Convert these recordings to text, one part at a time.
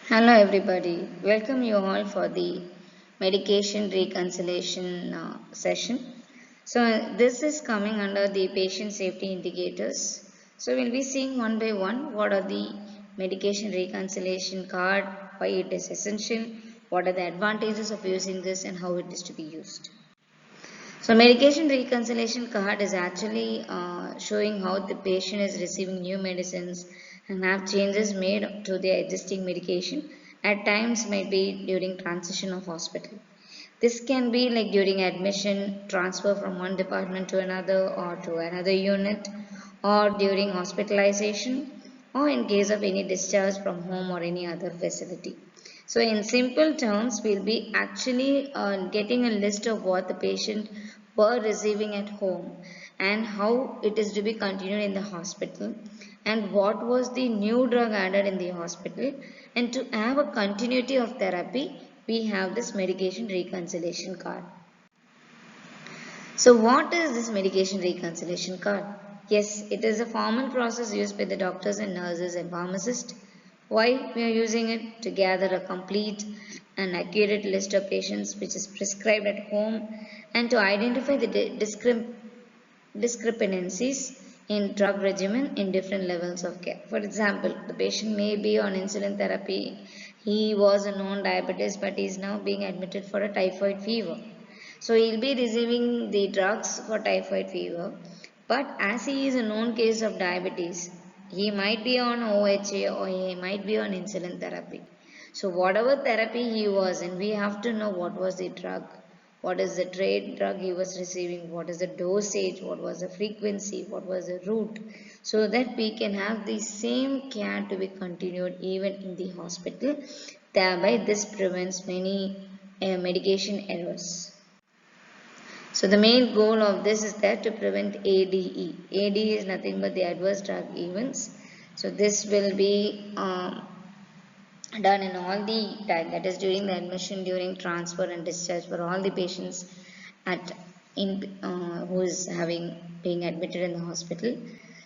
Hello everybody, welcome you all for the medication reconciliation session. This is coming under the patient safety indicators. So we'll be seeing one by one what are the medication reconciliation card, why it is essential, what are the advantages of using this and how it is to be used. So medication reconciliation card is actually showing how the patient is receiving new medicines and have changes made to their existing medication. At times might be during transition of hospital. This can be like during admission, transfer from one department to another or to another unit, or during hospitalization, or in case of any discharge from home or any other facility. So in simple terms, we'll be actually getting a list of what the patient were receiving at home and how it is to be continued in the hospital and what was the new drug added in the hospital, and to have a continuity of therapy we have this medication reconciliation card. So what is this medication reconciliation card? Yes, it is a formal process used by the doctors and nurses and pharmacists. Why we are using it? To gather a complete and accurate list of patients which is prescribed at home and to identify the discrepancies in drug regimen in different levels of care. For example, the patient may be on insulin therapy. He was a known diabetes but is now being admitted for a typhoid fever. So he'll be receiving the drugs for typhoid fever. But as he is a known case of diabetes, he might be on OHA or he might be on insulin therapy. So whatever therapy he was in, we have to know what was the drug, what is the trade drug he was receiving, what is the dosage, what was the frequency, what was the route, so that we can have the same care to be continued even in the hospital. Thereby this prevents many medication errors. So the main goal of this is that to prevent ADE. ADE is nothing but the adverse drug events. So this will be done in all the time, that is during the admission, during transfer and discharge for all the patients at in who is having being admitted in the hospital.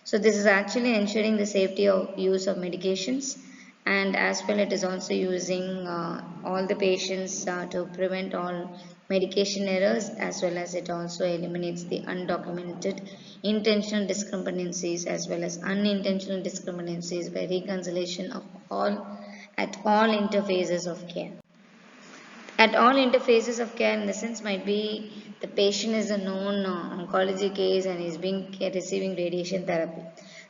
So this is actually ensuring the safety of use of medications, and as well it is also using all the patients to prevent all medication errors, as well as it also eliminates the undocumented intentional discrepancies as well as unintentional discrepancies by reconciliation of all at all interfaces of care. At all interfaces of care in the sense might be the patient is a known oncology case and is being receiving radiation therapy.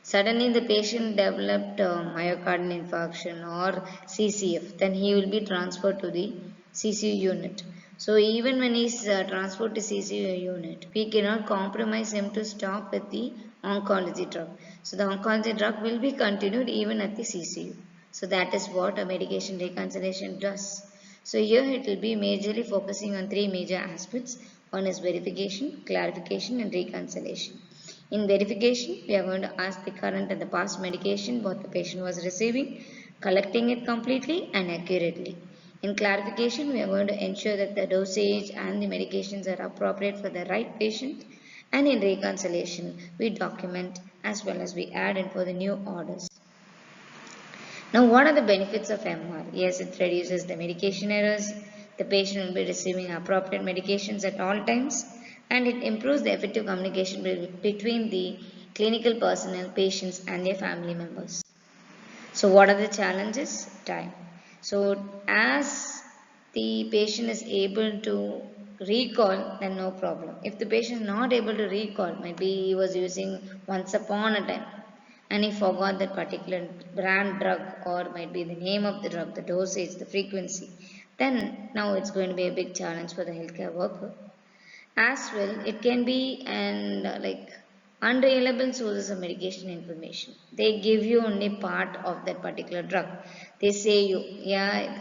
Suddenly the patient developed myocardial infarction or CCF, then he will be transferred to the CCU unit. So even when he is transferred to CCU unit, we cannot compromise him to stop with the oncology drug. So the oncology drug will be continued even at the CCU. So that is what a medication reconciliation does. So here it will be majorly focusing on three major aspects. One is verification, clarification and reconciliation. In verification, we are going to ask the current and the past medication what the patient was receiving, collecting it completely and accurately. In clarification, we are going to ensure that the dosage and the medications are appropriate for the right patient. And in reconciliation, we document as well as we add in for the new orders. Now, what are the benefits of MR? Yes, it reduces the medication errors. The patient will be receiving appropriate medications at all times, and it improves the effective communication between the clinical personnel, patients, and their family members. So, what are the challenges? Time. So, as the patient is able to recall, then no problem. If the patient is not able to recall, maybe he was using once upon a time and he forgot that particular brand drug or might be the name of the drug, the dosage, the frequency, then now it's going to be a big challenge for the healthcare worker. As well, it can be an like unreliable sources of medication information. They give you only part of that particular drug. They say you, yeah,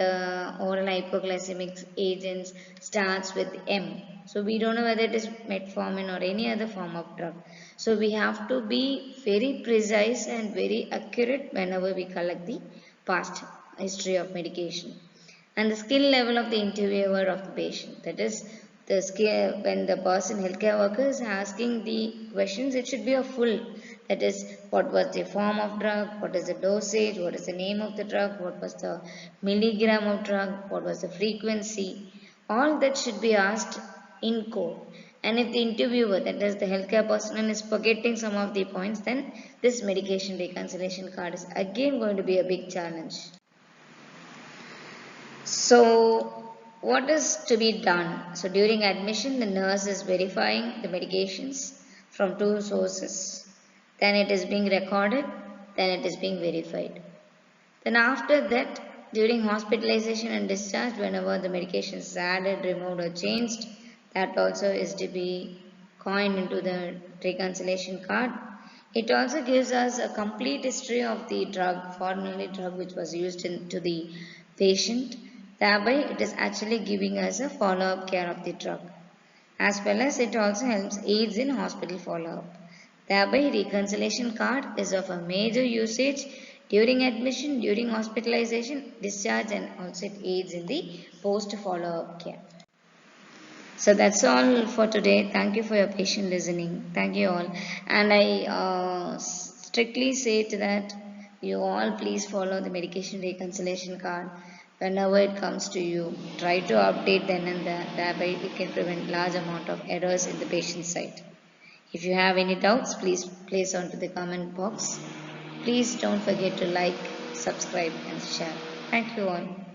the oral hypoglycemic agents starts with M. So we don't know whether it is metformin or any other form of drug. So we have to be very precise and very accurate whenever we collect the past history of medication, and the skill level of the interviewer of the patient. That is, the scale, when the person healthcare worker is asking the questions, it should be a full. That is, what was the form of drug, what is the dosage, what is the name of the drug, what was the milligram of drug, what was the frequency. All that should be asked in code. And if the interviewer, that is the healthcare personnel, is forgetting some of the points, then this medication reconciliation card is again going to be a big challenge. So, what is to be done? So, during admission, the nurse is verifying the medications from two sources. Then it is being recorded, then it is being verified. Then after that, during hospitalization and discharge, whenever the medication is added, removed or changed, that also is to be coined into the reconciliation card. It also gives us a complete history of the drug, formulary drug which was used into the patient. Thereby, it is actually giving us a follow-up care of the drug. As well as it also helps aids in hospital follow-up. Thereby, reconciliation card is of a major usage during admission, during hospitalization, discharge, and also it aids in the post follow-up care. So that's all for today. Thank you for your patient listening. Thank you all. And I strictly say to that you all please follow the medication reconciliation card whenever it comes to you. Try to update then and there. Thereby it can prevent large amount of errors in the patient side. If you have any doubts, please place onto the comment box. Please don't forget to like, subscribe and share. Thank you all.